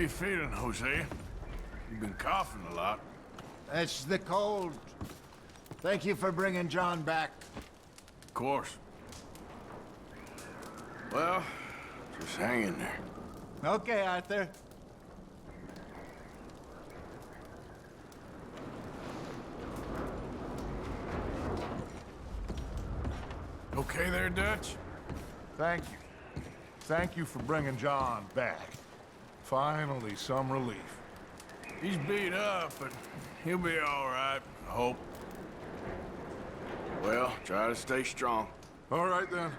you feeling, Jose? You've been coughing a lot. It's the cold. Thank you for bringing John back. Of course. Well, just hang in there. Okay, Arthur. Okay there, Dutch? Thank you. Thank you for bringing John back. Finally, some relief. He's beat up, but he'll be all right, I hope. Well, try to stay strong. All right, then.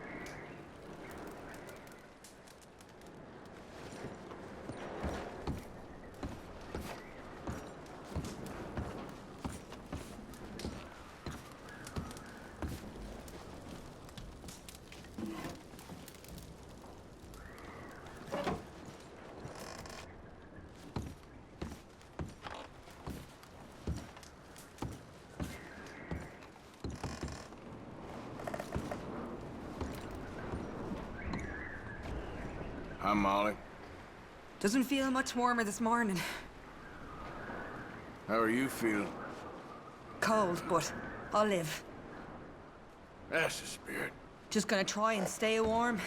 Hi, Molly. Doesn't feel much warmer this morning. How are you feeling? Cold, but I'll live. That's the spirit. Just gonna try and stay warm.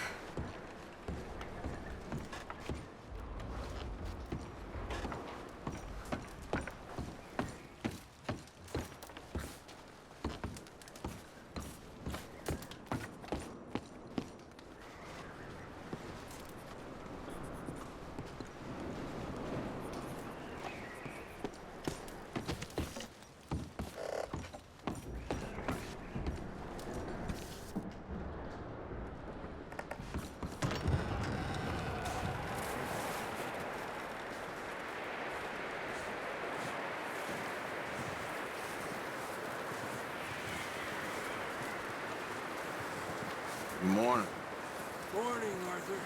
Good morning. Morning, Arthur.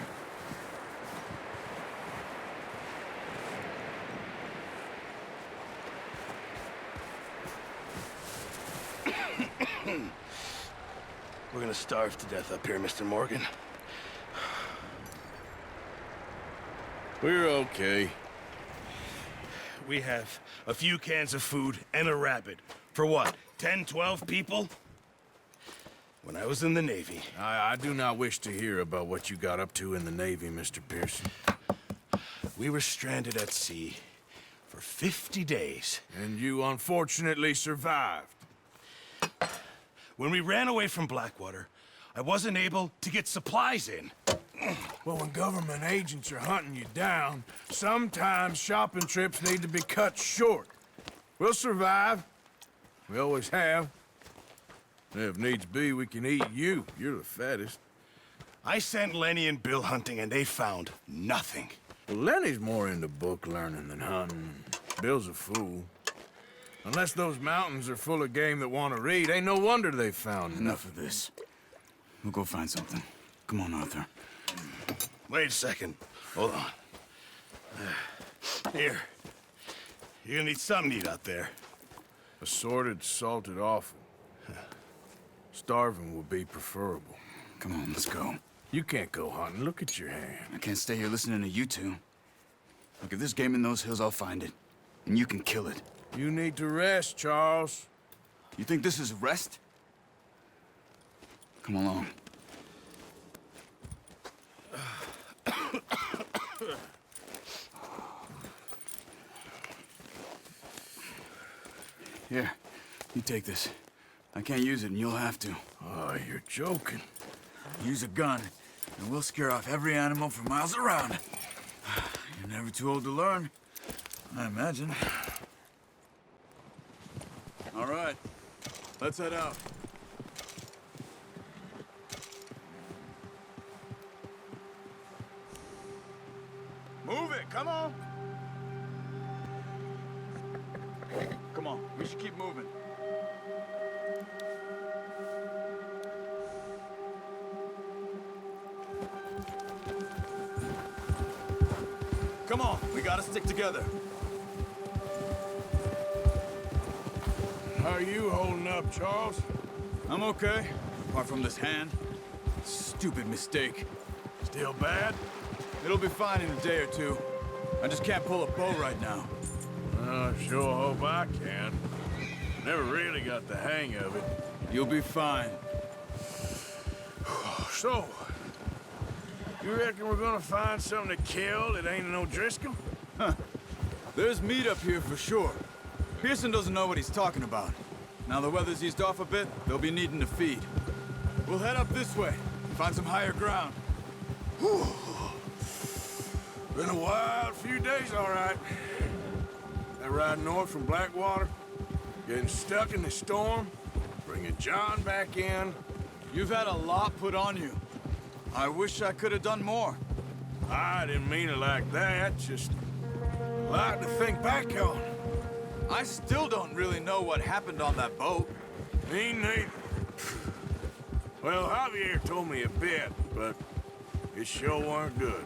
We're gonna starve to death up here, Mr. Morgan. We're okay. We have a few cans of food and a rabbit. For what, 10, 12 people? When I was in the Navy... I do not wish to hear about what you got up to in the Navy, Mr. Pearson. We were stranded at sea for 50 days. And you unfortunately survived. When we ran away from Blackwater, I wasn't able to get supplies in. Well, when government agents are hunting you down, sometimes shopping trips need to be cut short. We'll survive. We always have. And if needs be, we can eat you. You're the fattest. I sent Lenny and Bill hunting, and they found nothing. Well, Lenny's more into book learning than hunting. Bill's a fool. Unless those mountains are full of game that want to read, ain't no wonder they found Enough of this. We'll go find something. Come on, Arthur. Wait a second. Hold on. Here. You're gonna need something to eat out there. Assorted, salted offal. Starving would be preferable. Come on, let's go. You can't go hunting. Look at your hand. I can't stay here listening to you two. Look, if there's game in those hills, I'll find it. And you can kill it. You need to rest, Charles. You think this is rest? Come along. Here, you take this. I can't use it, and you'll have to. Oh, you're joking. Use a gun, and we'll scare off every animal for miles around. You're never too old to learn, I imagine. All right, let's head out. Move it, come on! Come on, we should keep moving. Come on, we gotta stick together. How are you holding up, Charles? I'm okay, apart from this hand. Stupid mistake. Still bad? It'll be fine in a day or two. I just can't pull a bow right now. I sure hope I can. Never really got the hang of it. You'll be fine. So, you reckon we're gonna find something to kill that ain't no Driscoll? There's meat up here for sure. Pearson doesn't know what he's talking about. Now the weather's eased off a bit, they'll be needing to feed. We'll head up this way, find some higher ground. Whew. Been a wild few days, all right. That ride north from Blackwater, getting stuck in the storm, bringing John back in. You've had a lot put on you. I wish I could have done more. I didn't mean it like that, just a lot to think back on. I still don't really know what happened on that boat. Me neither. Well, Javier told me a bit, but it sure weren't good.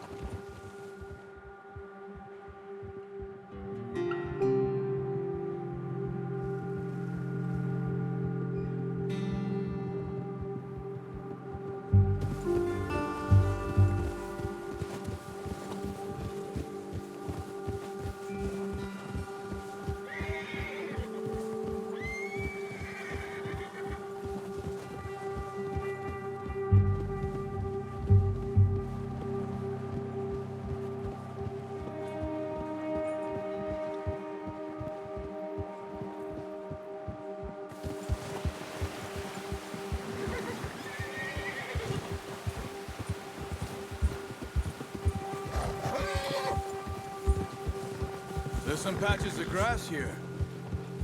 There's some patches of grass here.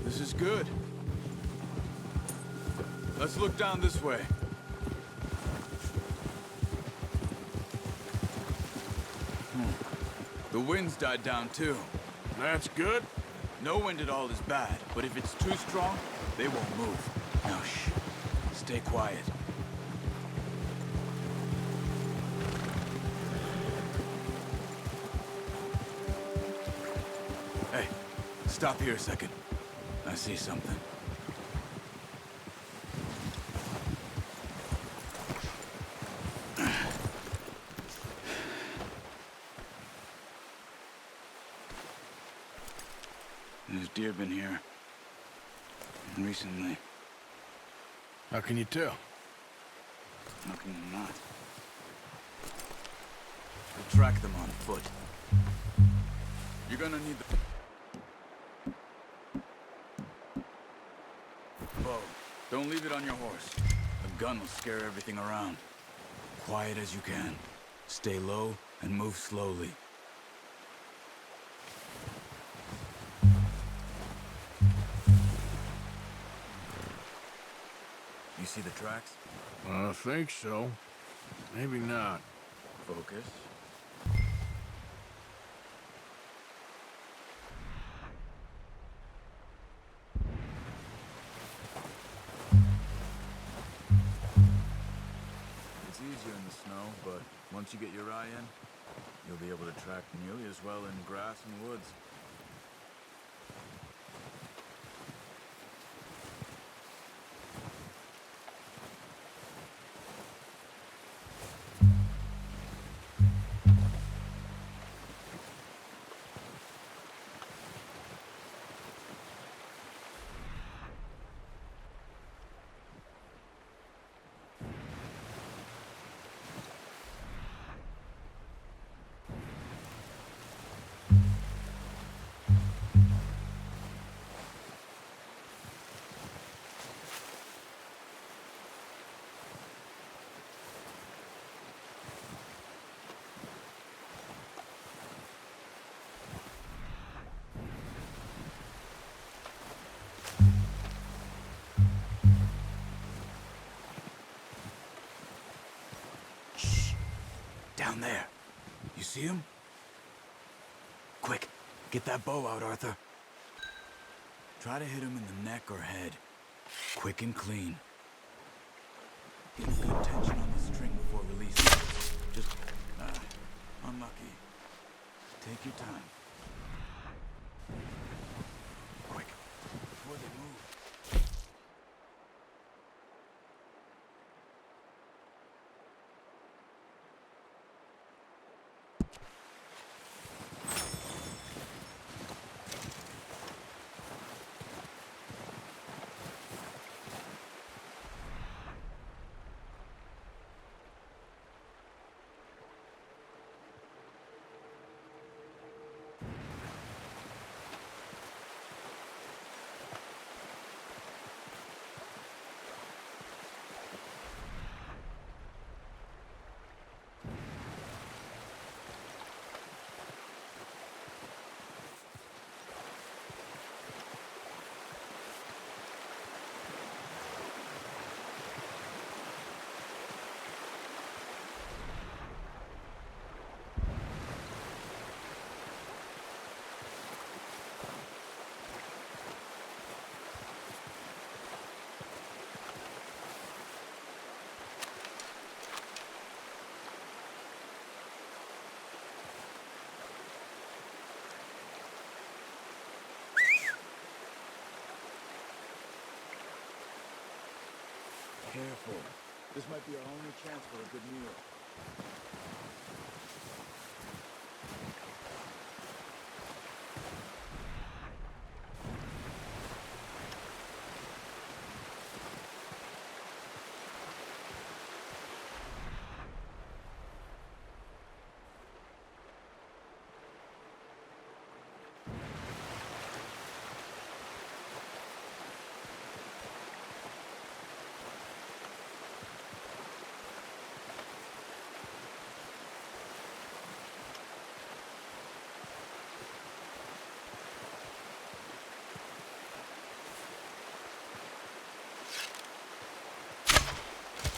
This is good. Let's look down this way. The wind's died down too. That's good. No wind at all is bad, but if it's too strong, they won't move. Now shh. Stay quiet. Hey, stop here a second. I see something. There's deer been here. Recently. How can you tell? How can you not? We'll track them on foot. You're gonna need the bow. Don't leave it on your horse. The gun will scare everything around. Quiet as you can. Stay low and move slowly. You see the tracks? I think so. Maybe not. Focus. It's easier in the snow, but once you get your eye in, you'll be able to track nearly as well in grass and woods. Down there. You see him? Quick, get that bow out, Arthur. Try to hit him in the neck or head. Quick and clean. Get good tension on the string before releasing. Just, unlucky. Take your time. Quick, before they move. Careful. This might be our only chance for a good meal.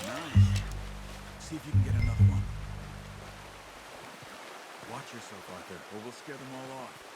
Nice. See if you can get another one. Watch yourself, Arthur, or we'll scare them all off.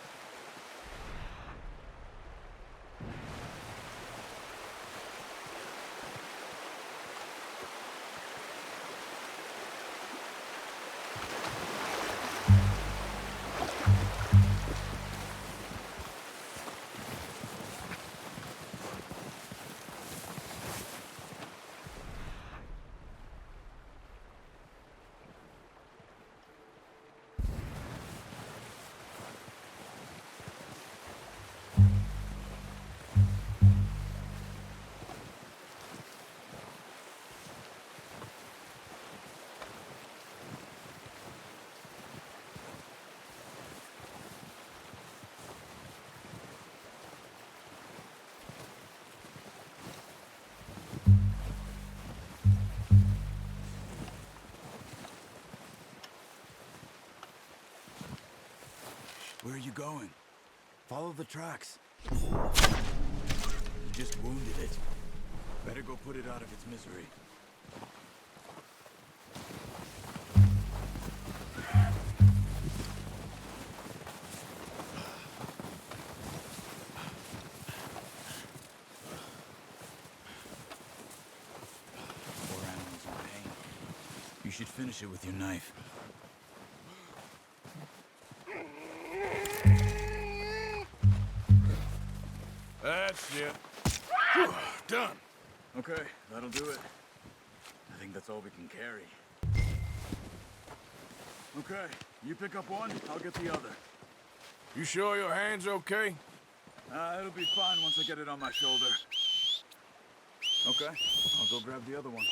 Where are you going? Follow the tracks. You just wounded it. Better go put it out of its misery. Poor animal's in pain. You should finish it with your knife. That's it. Whew, done. Okay, that'll do it. I think that's all we can carry. Okay, you pick up one, I'll get the other. You sure your hand's okay? It'll be fine once I get it on my shoulder. Okay, I'll go grab the other one.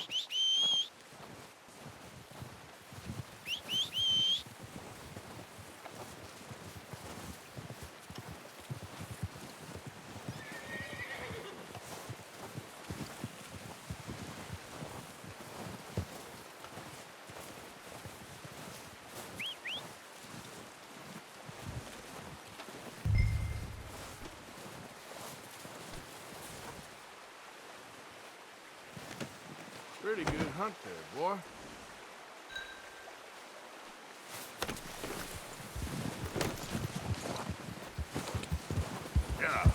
Pretty good hunt there, boy. Yeah.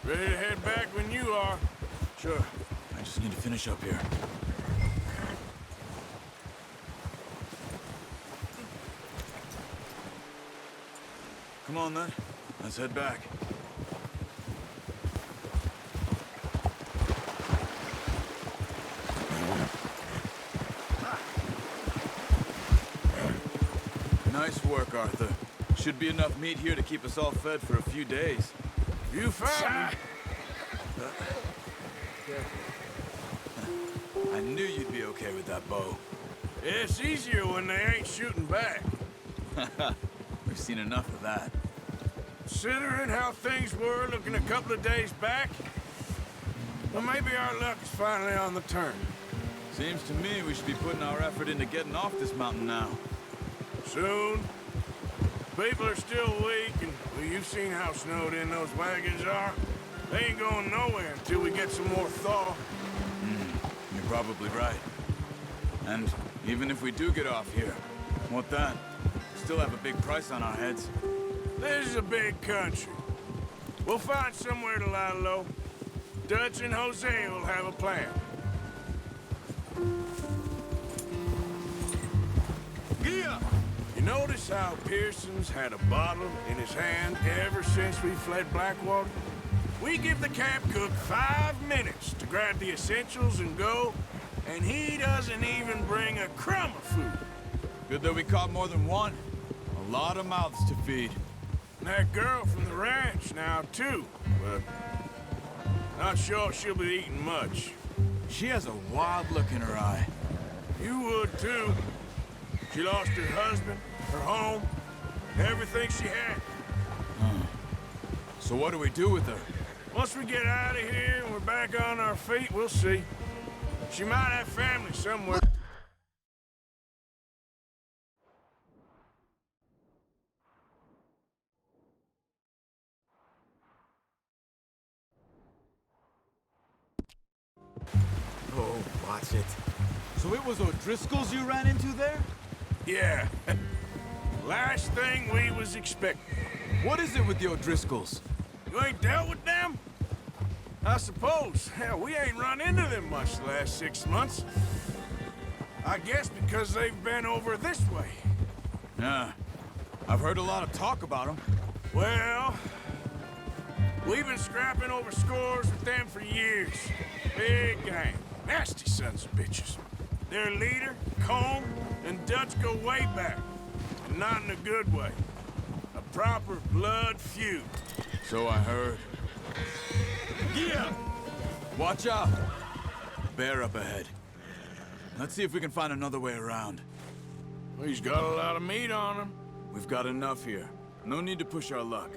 Ready to head back when you are. Sure, I just need to finish up here. Come on, then. Let's head back. Nice work, Arthur. Should be enough meat here to keep us all fed for a few days. You found me. I knew you'd be okay with that bow. It's easier when they ain't shooting back. We've seen enough of that. Considering how things were looking a couple of days back, well, maybe our luck is finally on the turn. Seems to me we should be putting our effort into getting off this mountain now. Soon. People are still weak, and well, you've seen how snowed in those wagons are. They ain't going nowhere until we get some more thaw. You're probably right. And even if we do get off here, what then? We still have a big price on our heads. This is a big country. We'll find somewhere to lie low. Dutch and Jose will have a plan. Yeah! You notice notice how Pearson's had a bottle in his hand ever since we fled Blackwater? We give the camp cook 5 minutes to grab the essentials and go, and he doesn't even bring a crumb of food. Good that we caught more than one. A lot of mouths to feed. And that girl from the ranch now, too, but not sure she'll be eating much. She has a wild look in her eye. You would, too. She lost her husband, her home, everything she had. So what do we do with her? Once we get out of here and we're back on our feet, we'll see. She might have family somewhere. Oh, watch it. So it was O'Driscoll's you ran into there? Yeah. Last thing we was expecting. What is it with the O'Driscolls? You ain't dealt with them? I suppose. Hell, we ain't run into them much the last 6 months. I guess because they've been over this way. Yeah. I've heard a lot of talk about them. Well, we've been scrapping over scores with them for years. Big gang. Nasty sons of bitches. Their leader, Combe, and Dutch go way back. And not in a good way. A proper blood feud. So I heard. Yeah! Watch out! Bear up ahead. Let's see if we can find another way around. He's got a lot of meat on him. We've got enough here. No need to push our luck.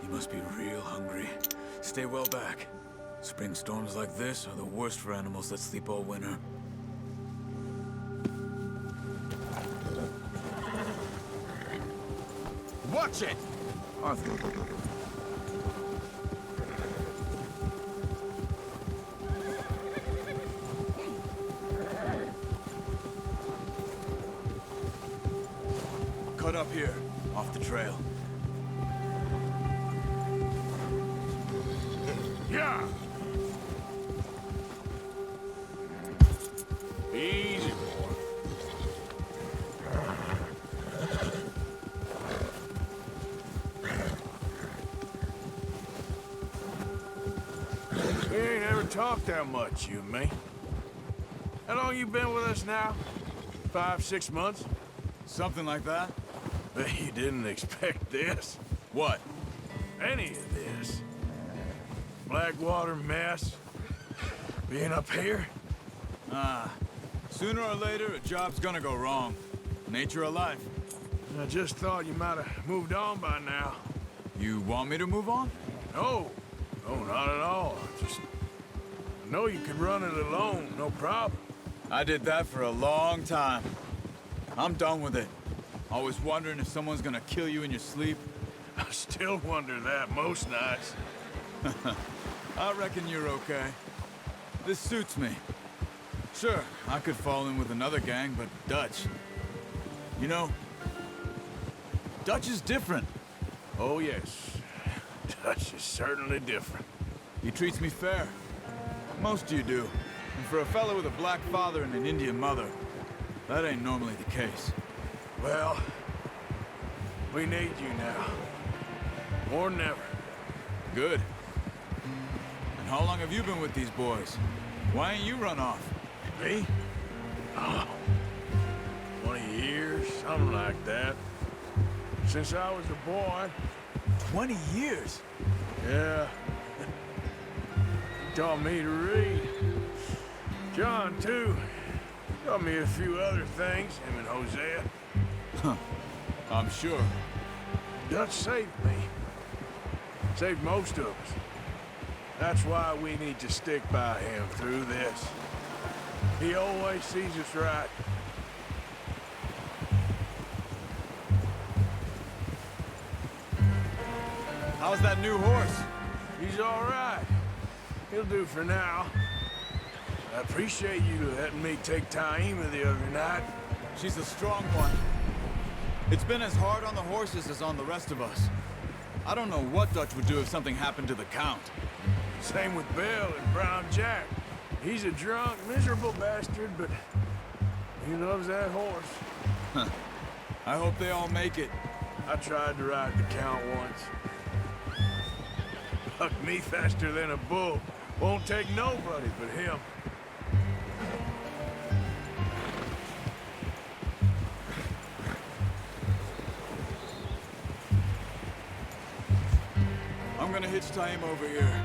He must be real hungry. Stay well back. Spring storms like this are the worst for animals that sleep all winter. Watch it! Arthur. Cut up here, off the trail. Yeah! Easy, boy. We ain't ever talked that much, you and me. How long you been with us now? 5, 6 months? Something like that? Bet you didn't expect this. What? Any of this. Blackwater mess. Being up here? Sooner or later, a job's gonna go wrong. Nature of life. I just thought you might have moved on by now. You want me to move on? No. No, not at all. I know you could run it alone, no problem. I did that for a long time. I'm done with it. Always wondering if someone's gonna kill you in your sleep. I still wonder that most nights. I reckon you're okay. This suits me. Sure, I could fall in with another gang, but Dutch... You know, Dutch is different. Oh, yes. Dutch is certainly different. He treats me fair. Most you do. And for a fellow with a black father and an Indian mother, that ain't normally the case. Well, we need you now. More than ever. Good. And how long have you been with these boys? Why ain't you run off? Me? Oh, 20 years, something like that. Since I was a boy. 20 years? Yeah. He taught me to read. John, too. Taught me a few other things, him and Hosea. Huh. I'm sure. Dutch saved me. Saved most of us. That's why we need to stick by him through this. He always sees us right. How's that new horse? He's all right. He'll do for now. I appreciate you letting me take Taima the other night. She's a strong one. It's been as hard on the horses as on the rest of us. I don't know what Dutch would do if something happened to the Count. Same with Bill and Brown Jack. He's a drunk, miserable bastard, but he loves that horse. I hope they all make it. I tried to ride the Count once. Bucked me faster than a bull. Won't take nobody but him. I'm gonna hitch tie him over here.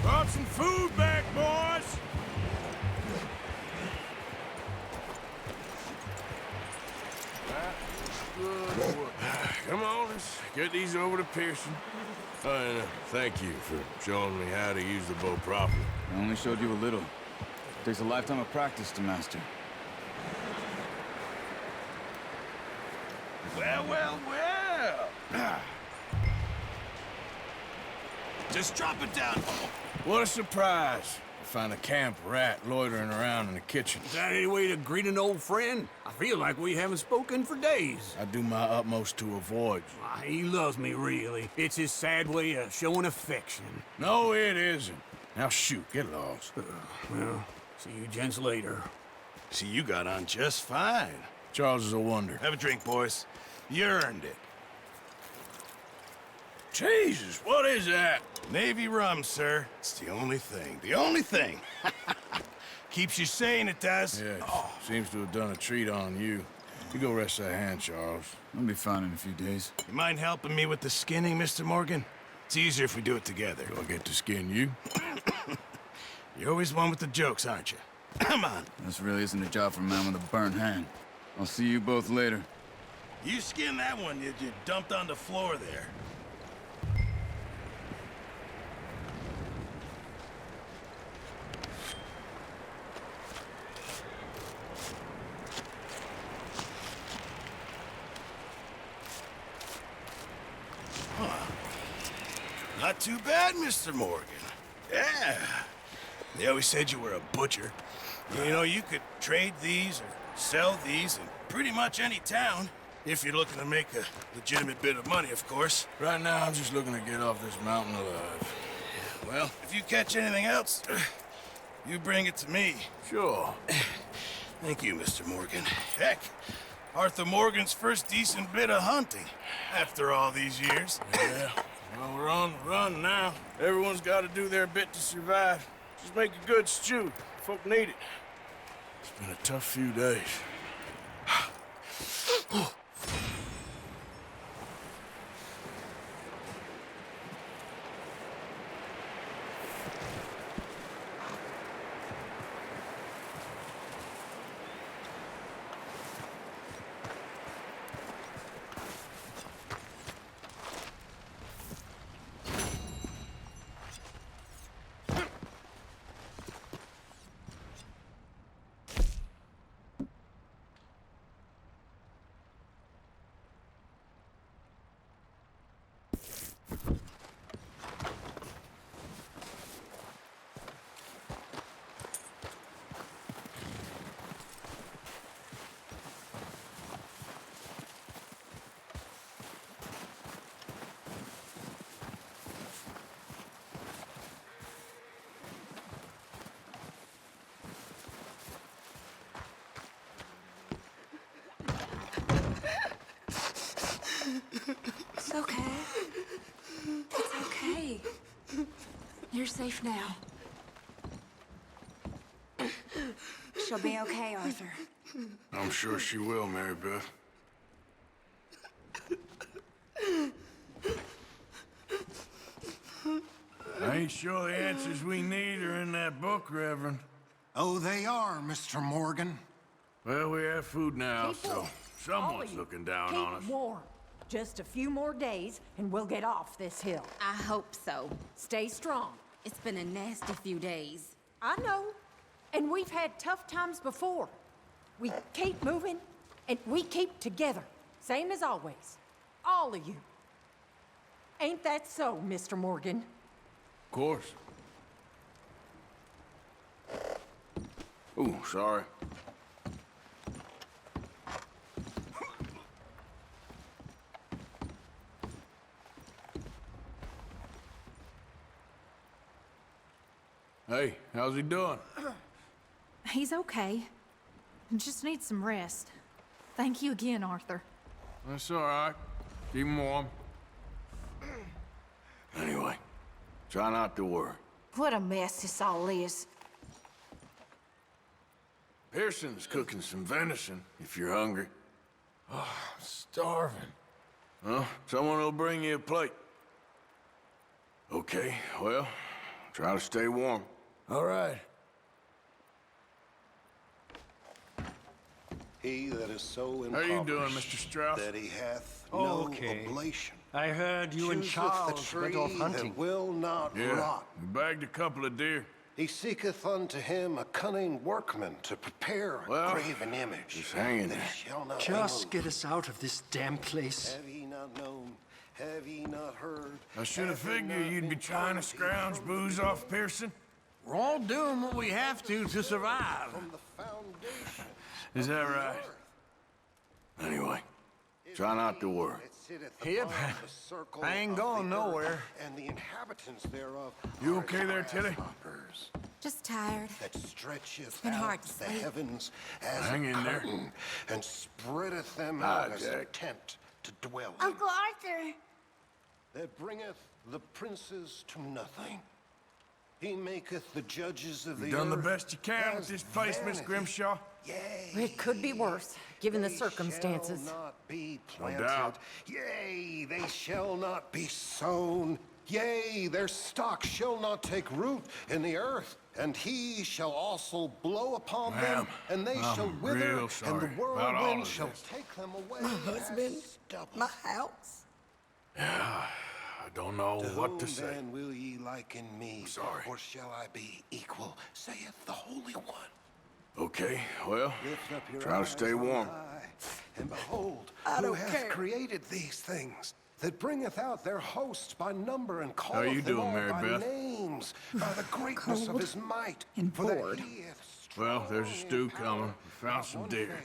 Brought some food back, boys! Come on, let's get these over to Pearson. And thank you for showing me how to use the bow properly. I only showed you a little. Takes a lifetime of practice to master. Well, well, well. Just drop it down. What a surprise. To find a camp rat loitering around in the kitchen. Is that any way to greet an old friend? I feel like we haven't spoken for days. I do my utmost to avoid you. Why, he loves me, really. It's his sad way of showing affection. No, it isn't. Now shoot, get lost. Well, see you gents later. See, you got on just fine. Charles is a wonder. Have a drink, boys. You earned it. Jesus, what is that? Navy rum, sir. It's the only thing. The only thing. Keeps you sane, it does. Yeah, seems to have done a treat on you. You go rest that hand, Charles. I'll be fine in a few days. You mind helping me with the skinning, Mr. Morgan? It's easier if we do it together. Do I get to skin you? You're always one with the jokes, aren't you? Come on. This really isn't a job for a man with a burnt hand. I'll see you both later. You skin that one you dumped on the floor there. Not too bad, Mr. Morgan. Yeah. They always said you were a butcher. You know, you could trade these or sell these in pretty much any town. If you're looking to make a legitimate bit of money, of course. Right now, I'm just looking to get off this mountain alive. Well, if you catch anything else, you bring it to me. Sure. Thank you, Mr. Morgan. Heck, Arthur Morgan's first decent bit of hunting after all these years. Yeah. Well, we're on the run now. Everyone's got to do their bit to survive. Just make a good stew. Folk need it. It's been a tough few days. It's okay. It's okay. You're safe now. She'll be okay, Arthur. I'm sure she will, Mary Beth. I ain't sure the answers we need are in that book, Reverend. Oh, they are, Mr. Morgan. Well, we have food now, People, so all someone's of you, looking down keep on us. warm. Just a few more days, and we'll get off this hill. I hope so. Stay strong. It's been a nasty few days. I know. And we've had tough times before. We keep moving, and we keep together. Same as always. All of you. Ain't that so, Mr. Morgan? Of course. Ooh, sorry. Hey, how's he doing? He's okay. Just needs some rest. Thank you again, Arthur. That's all right. Keep him warm. Anyway, try not to worry. What a mess this all is. Pearson's cooking some venison, if you're hungry. Oh, I'm starving. Well, someone will bring you a plate. Okay, well, try to stay warm. All right. He that is so How you doing, impoverished Mr. Strauss? that he hath no oblation. I heard you and Chooseth Charles the went tree off hunting. that will not Yeah, rot. we bagged a couple of deer. He seeketh unto him a cunning workman to prepare a Well, graven image. just hanging that there. shall not Just be get us out of this damn place. moved. Have ye not known? Have ye not heard? I should have Hath it figured not you'd be been trying to told scrounge thee booze off Pearson. We're all doing what we have to survive. from the foundation Is that of the right? earth? Anyway, try not to worry. That sitteth Yep. above the circle I ain't of going the earth, nowhere. And the inhabitants thereof You are okay there, Tilly? grasshoppers. Just tired. That stretcheth been out hard to the sleep. heavens as Hang a in there. curtain, and spreadeth them Ah, out as a Jack. tent to dwell in. Uncle Arthur! That bringeth the princes to nothing. He maketh the judges of the You done the earth best you can with as this place, Miss vanity. Grimshaw? Yea, It could be worse, given the they circumstances. shall not be No planted. doubt. Yea, they shall not be sown. Yea, their stock shall not take root in the earth. And he shall also blow upon them, Ma'am, and they I'm shall wither, real and sorry the about all whirlwind of shall this. take them away. My husband, as stubble. my house. I don't know To what to whom say. then will ye liken me? Sorry. Or shall I be equal, saith the Holy One? Okay, well, Lift up your try to eyes stay on warm. high, and behold, I who don't hath care. created these things, that bringeth out their hosts by number and you calleth them doing, all Mary by Beth? names, by the greatness of Cold his might. and For that bored. he hath Well, there's a strong stew in power, coming. We found not some one deer. faileth.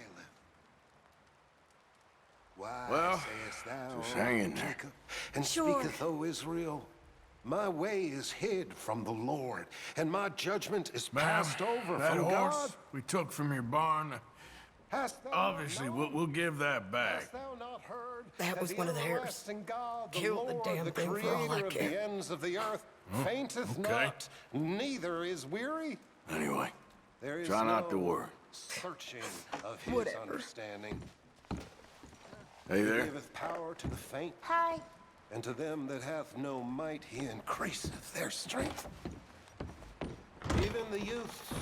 Why Well, sayest thou, just hang in there. Jacob, and Sure. speaketh, O Israel? My way is hid from the Lord, and my judgment is Ma'am, passed over that from horse God. we took from your barn, Hast thou obviously, not we'll known? give that back. Hast thou not heard That was one of theirs. everlasting God, the Killed the Lord, damn the thing for all I creator of care. the ends of the earth, fainteth okay. not, neither is weary? Anyway, There is try not to no worry. searching of his Whatever. understanding. Hey He there. giveth power to the faint, Hi. and to them that hath no might he increaseth their strength. Even the youths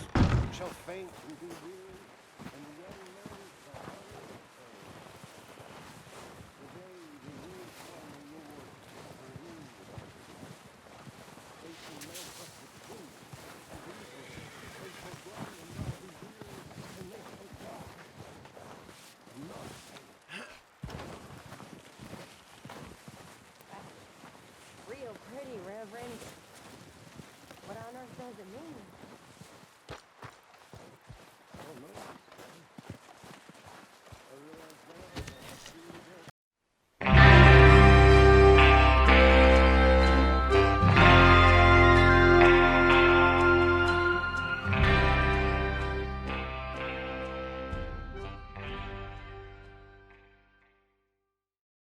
shall faint and be weary, and the young men shall utterly fail. The day when we upon the Lord shall believe. They shall mount up with wings as eagles. They shall run and not be weary, and they shall walk and not faint. Real pretty, Reverend. What on earth does it mean?